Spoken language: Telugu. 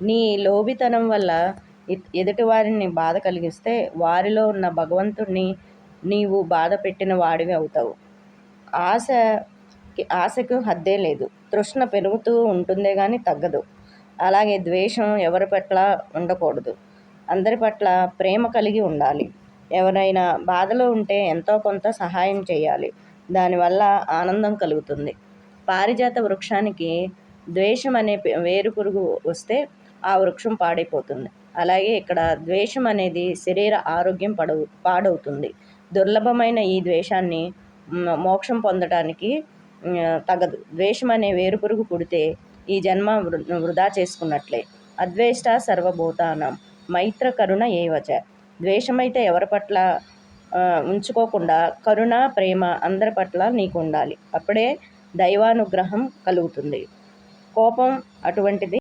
నీ లోభితనం వల్ల ఎదుటివారిని బాధ కలిగిస్తే వారిలో ఉన్న భగవంతుణ్ణి నీవు బాధ పెట్టిన వాడివి అవుతావు. ఆశకు హద్దే లేదు. తృష్ణ పెరుగుతూ ఉంటుందే కానీ తగ్గదు. అలాగే ద్వేషం ఎవరి పట్ల ఉండకూడదు. అందరి పట్ల ప్రేమ కలిగి ఉండాలి. ఎవరైనా బాధలో ఉంటే ఎంతో కొంత సహాయం చేయాలి. దానివల్ల ఆనందం కలుగుతుంది. పారిజాత వృక్షానికి ద్వేషం అనే వేరుపురుగు వస్తే ఆ వృక్షం పాడైపోతుంది. అలాగే ఇక్కడ ద్వేషం అనేది శరీర ఆరోగ్యం పాడవుతుంది. దుర్లభమైన ఈ ద్వేషాన్ని మోక్షం పొందడానికి తగదు. ద్వేషం అనే వేరుపురుగు పుడితే ఈ జన్మ వృధా చేసుకున్నట్లే. అద్వేష్ట సర్వభూతానాం మైత్ర కరుణ ఏవచ. ద్వేషమైతే ఎవరి పట్ల ఉంచుకోకుండా కరుణ ప్రేమ అందరి పట్ల నీకు ఉండాలి. అప్పుడే దైవానుగ్రహం కలుగుతుంది. కోపం అటువంటిది